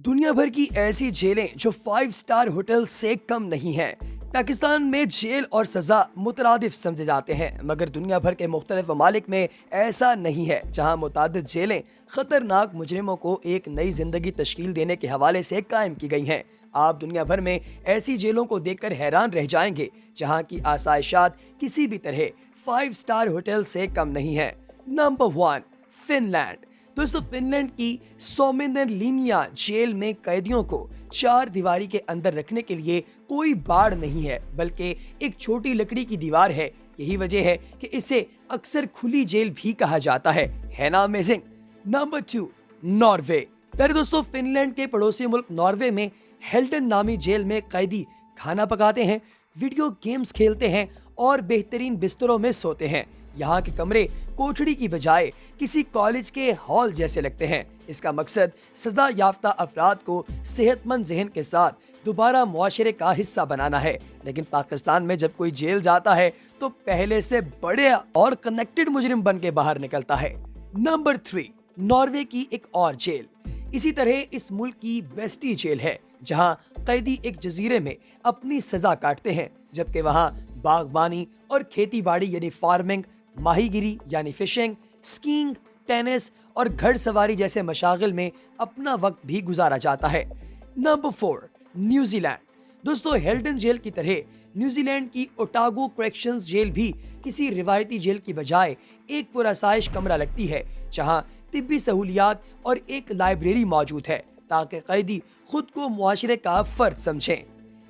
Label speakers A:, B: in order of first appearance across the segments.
A: दुनिया भर की ऐसी जेलें जो 5 स्टार होटल से कम नहीं हैं। पाकिस्तान में जेल और सजा मुतरादिफ समझे जाते हैं, मगर दुनिया भर के मुख्तलिफ ममालिक में ऐसा नहीं है, जहां मुतादिद जेलें खतरनाक मुजरिमों को एक नई जिंदगी तश्कील देने के हवाले से कायम की गई हैं। आप दुनिया भर में ऐसी जेलों को देखकर हैरान रह जाएंगे जहां की आसाइशात किसी भी तरह 5 स्टार होटल से कम नहीं है। Number 1, Finland. दोस्तों, फिनलैंड की सोमेनलिनिया जेल में कैदियों को 4 दीवारी के अंदर रखने के लिए कोई बाड़ नहीं है, बल्कि एक छोटी लकड़ी की दीवार है। यही वजह है कि इसे अक्सर खुली जेल भी कहा जाता है ना अमेजिंग। Number 2, Norway. प्यारे दोस्तों, फिनलैंड के पड़ोसी मुल्क नॉर्वे में हेल्डन नामी जेल में कैदी खाना पकाते हैं, वीडियो गेम्स खेलते हैं और बेहतरीन बिस्तरों में सोते हैं। यहाँ के कमरे कोठड़ी की बजाय किसी कॉलेज के हॉल जैसे लगते हैं। इसका मकसद सजा याफ्ता अफराद को सेहतमंद जहन के साथ दोबारा मुआशरे का हिस्सा बनाना है। लेकिन पाकिस्तान में जब कोई जेल जाता है तो पहले से बड़े और कनेक्टेड मुजरिम बन के बाहर निकलता है। नंबर 3, नॉर्वे की एक और जेल। इसी तरह इस मुल्क की बेस्टी जेल है, जहां कैदी एक जजीरे में अपनी सजा काटते हैं, जबकि वहां बागबानी और खेती बाड़ी यानी फार्मिंग, माहीगिरी यानी फिशिंग, स्कीइंग, टेनिस और घड़सवारी जैसे मशागिल में अपना वक्त भी गुजारा जाता है। Number 4, New Zealand. दोस्तों, हेल्डन जेल की तरह न्यूजीलैंड की ओटागो करेक्शंस जेल भी किसी रिवायती जेल की बजाय एक पुरआसाइश कमरा लगती है, जहां तिब्बी सहूलियात और एक लाइब्रेरी मौजूद है, ताकि कैदी खुद को मुआशरे का फर्द समझें।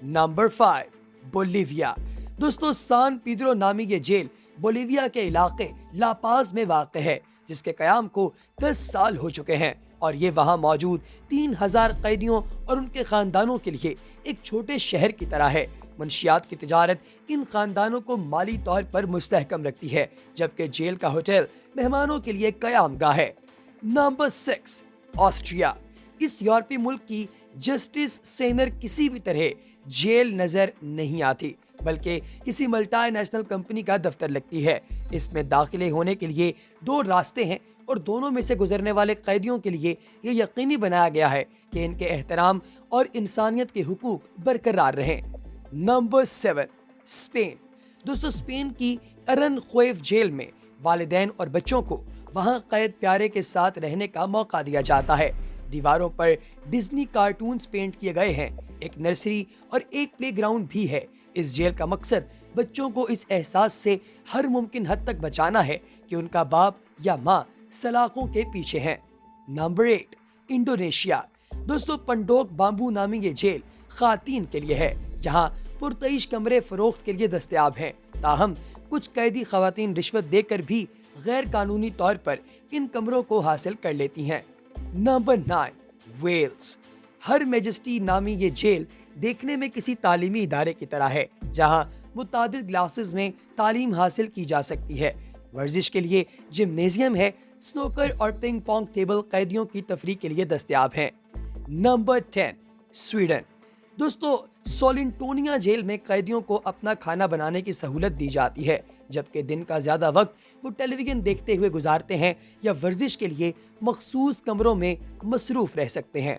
A: Number 5, Bolivia. दोस्तों, सान पीद्रो नामी ये जेल बोलिविया के इलाके लापाज में वाक़ है, जिसके क़याम को 10 साल हो चुके हैं, और ये वहाँ मौजूद 3000 कैदियों और उनके ख़ानदानों के लिए एक छोटे शहर की तरह है। मंशियात की तिजारत इन ख़ानदानों को माली तौर पर मुस्तहकम रखती है, जबकि जेल का होटल मेहमानों के लिए क़यामगाह है। Number 6, Austria. इस यूरोपीय मुल्क की जस्टिस सेनर किसी भी तरह जेल नजर नहीं आती, बल्कि किसी मल्टीनेशनल कंपनी का दफ्तर लगती है। इसमें दाखिले होने के लिए 2 रास्ते हैं, और दोनों में से गुजरने वाले कैदियों के लिए ये यकीनी बनाया गया है कि इनके एहतराम और इंसानियत के हुकूक बरकरार रहें। Number 7, Spain. दोस्तों, स्पेन की अरनख्वेव जेल में वालिदैन और बच्चों को वहाँ कैद प्यारे के साथ रहने का मौका दिया जाता है। दीवारों पर डिज्नी कार्टून्स पेंट किए गए हैं, एक नर्सरी और एक प्लेग्राउंड भी है। इस जेल का मकसद बच्चों को इस एहसास से हर मुमकिन हद तक बचाना है कि उनका बाप या माँ सलाखों के पीछे हैं। Number 8, Indonesia. दोस्तों, पंडोक बाम्बू नामी ये जेल खातीन के लिए है। यहाँ पुरतईश कमरे फरोख्त के लिए दस्तयाब हैं, ताहम कुछ कैदी खवातीन रिश्वत देकर भी गैर कानूनी तौर पर इन कमरों को हासिल कर लेती हैं। Number 9, Wales. हर मेजेस्टी नामी ये जेल देखने में किसी तालीमी इदारे की तरह है, जहां मुतादिद क्लासेस में तालीम हासिल की जा सकती है। वर्जिश के लिए जिम्नेजियम है, स्नूकर और पिंग पोंग टेबल कैदियों की तफरीह के लिए दस्तयाब हैं। Number 10, Sweden. दोस्तों, सोलिंटोनिया जेल में कैदियों को अपना खाना बनाने की सहूलत दी जाती है, जबकि दिन का ज्यादा वक्त वो टेलीविजन देखते हुए गुजारते हैं या वर्जिश के लिए मखसूस कमरों में मसरूफ रह सकते हैं।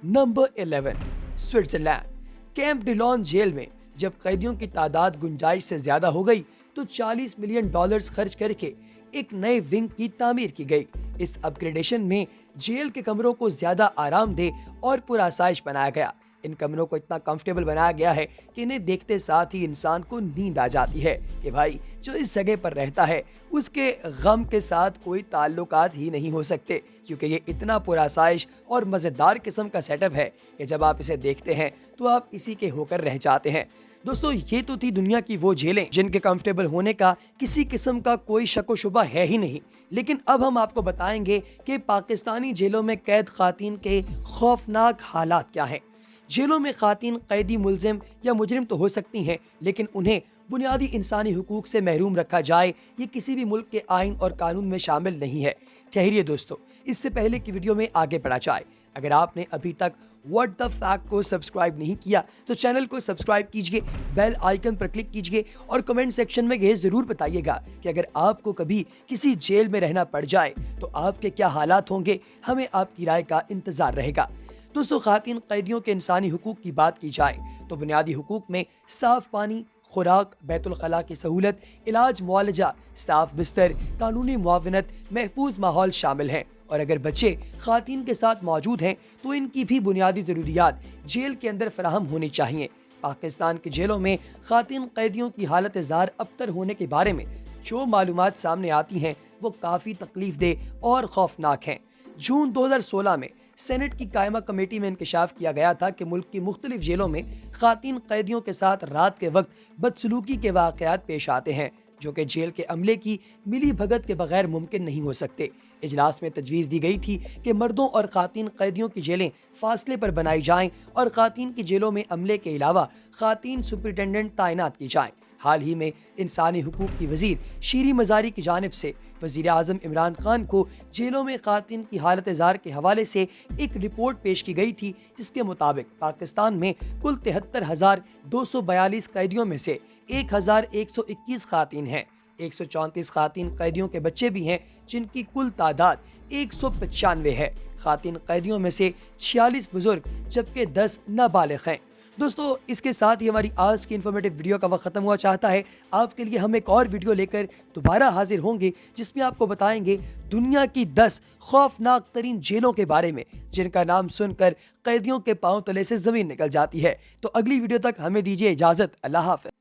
A: Number 11, Switzerland. Camp Dillon jail में जब कैदियों की तादाद गुंजाइश से ज्यादा हो गई तो $40 मिलियन खर्च करके एक नए विंग की तामीर की गई। इस अपग्रेडेशन में जेल के कमरों को ज्यादा आरामदेह और पुरआसाइश बनाया गया। इन कमरों को इतना कंफर्टेबल बनाया गया है कि इन्हें देखते साथ ही इंसान को नींद आ जाती है कि भाई जो इस जगह पर रहता है उसके गम के साथ कोई ताल्लुकात ही नहीं हो सकते, क्योंकि ये इतना पुरआसाइश और मज़ेदार किस्म का सेटअप है कि जब आप इसे देखते हैं तो आप इसी के होकर रह जाते हैं। दोस्तों, ये तो थी दुनिया की वो जेलें जिनके कंफर्टेबल होने का किसी किस्म का कोई शक व शुबा है ही नहीं। लेकिन अब हम आपको बताएंगे कि पाकिस्तानी जेलों में कैद खातीन के खौफनाक हालात क्या हैं। जेलों में खातीन कैदी मुलजिम या मुजरिम तो हो सकती हैं, लेकिन उन्हें बुनियादी इंसानी हुकूक से महरूम रखा जाए ये किसी भी मुल्क के आइन और कानून में शामिल नहीं है। ठहरिए दोस्तों, इससे पहले की वीडियो में आगे बढ़ा जाए, अगर आपने अभी तक व्हाट द फैक्ट को सब्सक्राइब नहीं किया तो चैनल को सब्सक्राइब कीजिए, बेल आइकन पर क्लिक कीजिए और कमेंट सेक्शन में ये जरूर बताइएगा कि अगर आपको कभी किसी जेल में रहना पड़ जाए तो आपके क्या हालात होंगे। हमें आपकी राय का इंतजार रहेगा। دوستو خواتین قیدیوں کے انسانی حقوق کی بات کی جائے تو بنیادی حقوق میں صاف پانی، خوراک، بیت الخلاء کی سہولت، علاج، معالجہ، صاف بستر، قانونی معاونت، محفوظ ماحول شامل ہیں، اور اگر بچے خواتین کے ساتھ موجود ہیں تو ان کی بھی بنیادی ضروریات جیل کے اندر فراہم ہونی چاہیے۔ پاکستان کی جیلوں میں خواتین قیدیوں کی حالت زار ابتر ہونے کے بارے میں جو معلومات سامنے آتی ہیں وہ کافی تکلیف دہ اور خوفناک ہیں۔ جون 2016 میں سینٹ کی قائمہ کمیٹی میں انکشاف کیا گیا تھا کہ ملک کی مختلف جیلوں میں خواتین قیدیوں کے ساتھ رات کے وقت بدسلوکی کے واقعات پیش آتے ہیں جو کہ جیل کے عملے کی ملی بھگت کے بغیر ممکن نہیں ہو سکتے۔ اجلاس میں تجویز دی گئی تھی کہ مردوں اور خواتین قیدیوں کی جیلیں فاصلے پر بنائی جائیں اور خواتین کی جیلوں میں عملے کے علاوہ خواتین سپرنٹینڈنٹ تعینات کی جائیں۔ حال ہی میں انسانی حقوق کی وزیر شیریں مزاری کی جانب سے وزیر اعظم عمران خان کو جیلوں میں خواتین کی حالت زار کے حوالے سے ایک رپورٹ پیش کی گئی تھی، جس کے مطابق پاکستان میں کل 73,242 قیدیوں میں سے 1,121 خواتین ہیں۔ 134 خواتین قیدیوں کے بچے بھی ہیں جن کی کل تعداد 195 ہے۔ خواتین قیدیوں میں سے 46 بزرگ جبکہ 10 نابالغ ہیں۔ دوستو اس کے ساتھ ہی ہماری آج کی انفارمیٹیو ویڈیو کا وقت ختم ہوا چاہتا ہے۔ آپ کے لیے ہم ایک اور ویڈیو لے کر دوبارہ حاضر ہوں گے جس میں آپ کو بتائیں گے دنیا کی 10 خوفناک ترین جیلوں کے بارے میں جن کا نام سن کر قیدیوں کے پاؤں تلے سے زمین نکل جاتی ہے۔ تو اگلی ویڈیو تک ہمیں دیجیے اجازت۔ اللہ حافظ۔